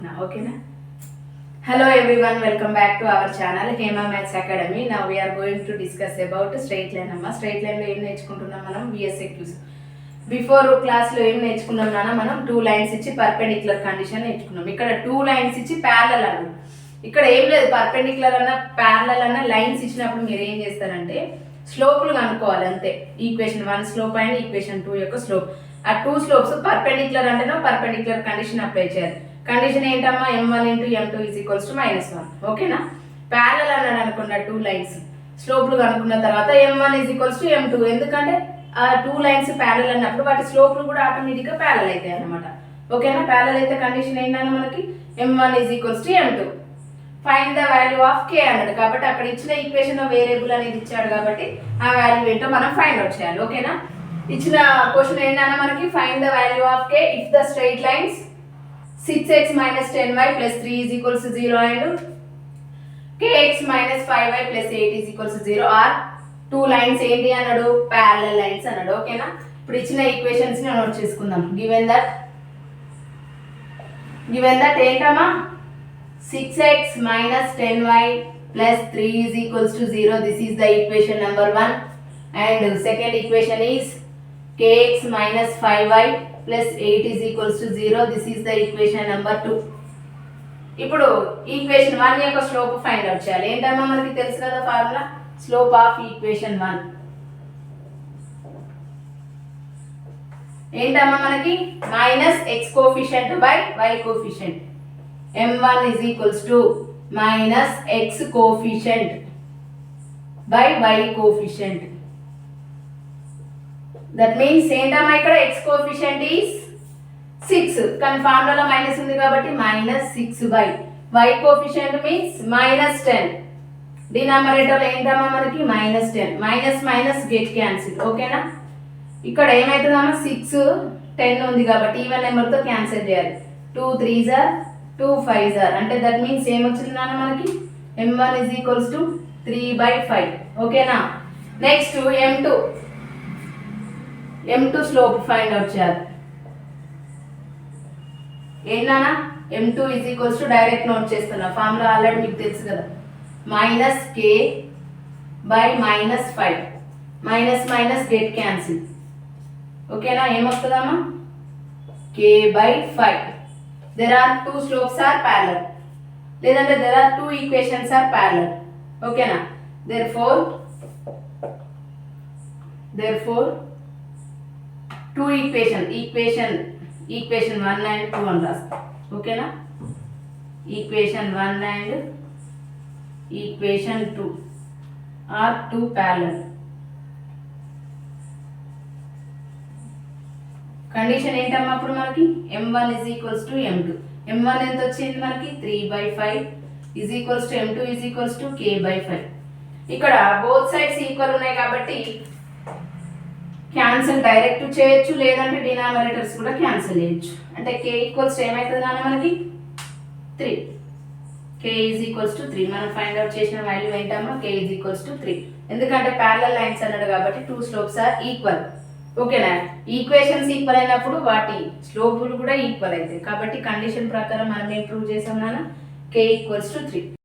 చెప్తున్నా ఓకేనా. Hello everyone, welcome back to our channel Hema Maths Academy. Now we are going to discuss about straight line amma. Straight line lo em నేర్చుకుంటున్నాం మనం VSEQs. Before class లో ఏం నేర్చుకున్నాం నాన్న, మనం 2 లైన్స్ ఇచ్చి పర్పెండిక్యులర్ కండిషన్ నేర్చుకున్నాం. ఇక్కడ 2 లైన్స్ ఇచ్చి ప్యారలల్ అన్నాం. ఇక్కడ ఏం లేదు, పర్పెండిక్యులర్ అన్న ప్యారలల్ అన్న లైన్స్ ఇచ్చినప్పుడు మీరు ఏం చేస్తారంటే స్లోపులు కనుక్కోవాలి అంతే. ఈక్వేషన్ 1 స్లోప్ అండ్ ఈక్వేషన్ 2 యొక్క స్లోప్. ఆ 2 స్లోప్స్ పర్పెండిక్యులర్ అంటేనో పర్పెండిక్యులర్ కండిషన్ అప్లై చేయాలి. కండిషన్ ఏంటమ్మా, m1 × m2 = -1 ఓకేనా. ప్యారలల్ అన్నాడు అనుకున్న 2 లైన్స్ స్లోప్లు కనుక్కున్న తర్వాత m1 = m2, ఎందుకంటే ఆ 2 లైన్స్ ప్యారలల్ అన్నప్పుడు వాటి స్లోప్లు కూడా ఆటోమేటిక్గా ప్యారలల్ అవుతాయి అన్నమాట ఓకేనా. ప్యారలల్ అయితే కండిషన్ ఏంటన్నా మనకి m1 = m2. Find the value of k అన్నాడు కాబట్టి అక్కడ ఇచ్చిన ఈక్వేషన్ వేరియబుల్ అనేది ఇచ్చాడు కాబట్టి ఆ వాల్యూ ఏంటో మనం ఫైండ్ అవుట్ చేయాలి ఓకేనా. ఇచ్చిన క్వశ్చన్ ఏంటన్నా మనకి find the value of k if the straight lines 6x - 10y + 3 = 0 and kx - 5y + 8 = 0 are 2 lines ఏంటి అన్నాడు, ప్యారలల్ లైన్స్ అన్నాడు ఓకేనా. ఇప్పుడు ఇచ్చిన ఈక్వేషన్స్ ని నోట్ చేసుకుందాం. గివెన్ దట్ ఏంటమ్మా 6x - 10y + 3 = 0. this is the equation number 1 and second equation is kx - 5y + 8 = 0. this is the equation number 2. ఇప్పుడు ఈక్వేషన్ 1 యొక్క స్లోప్ ఫైండ్ అవుట్ చేయాలి. ఏంటమ్మా మనకి తెలుసు కదా ఫార్ములా, స్లోప్ ఆఫ్ ఈక్వేషన్ 1 ఏంటమ్మా మనకి -x coefficient by y coefficient. m1 = -x coefficient by y coefficient. That means ఏంటమ్మా ఇక్కడ x కోఎఫిషియంట్ ఈస్ 6 కానీ ఫార్ములాలో మైనస్ ఉంది కాబట్టి -6 by y coefficient means -10. Denominator ఏంటమ్మా మనకి -10. మైనస్ మైనస్ గెట్ క్యాన్సిల్ ఓకేనా. ఇక్కడ ఏమవుతుందమ్మా 6 10 ఉంది కాబట్టి ఈవెన్ నెంబర్తో క్యాన్సిల్ చేయాలి. 2 3s are 2 5s are అంటే దట్ మీన్స్ ఏమొచ్చింది నాన్న మనకి m1 = 3/5 ఓకేనా. Next m2 slope find out చేయాలి. ఏంటన్నా m2 = డైరెక్ట్ నోట్ చేస్తున్నా, ఫార్ములా ఆల్రెడీ మీకు తెలుసు కదా, -k by -5 minus minus get cancel ఓకేనా. ఏమొస్తుందమ్మా k/5. there are 2 slopes are parallel లేదంటే there are 2 equations are parallel ఓకేనా. therefore 2 ఈక్వేషన్ 1 and 2 అని రాస్తా ఓకేనా. Equation 1 and equation 2 are 2 parallel. Condition ఏంటమ్మా అప్పుడు మనకి m1 = m2. m1 ఎంత వచ్చింది మనకి 3/5 m2 = k/5. ఇక్కడ బోత్ సైడ్స్ ఈక్వల్ ఉన్నాయి కాబట్టి క్యాన్సిల్ డైరెక్ట్ చేయొచ్చు, లేదంటే డినామినేటర్స్ కూడా క్యాన్సిల్ చేయొచ్చు. అంటే k ఏమవుతుంది నాన్న మనకి 3. k = 3. మనం ఫైండ్ అవుట్ చేసిన వాల్యూ ఏంటమ్మా k = 3. ఎందుకంటే ప్యారలల్ లైన్స్ అన్నాడు కాబట్టి 2 స్లోప్స్ ఆర్ ఈక్వల్ ఓకేనా. ఈక్వేషన్స్ ఈక్వల్ అయినప్పుడు వాటి స్లోపులు కూడా ఈక్వల్ అవుతాయి కాబట్టి కండిషన్ ప్రకారం మనం ఏం ప్రూవ్ చేసాం నాన్న k = 3.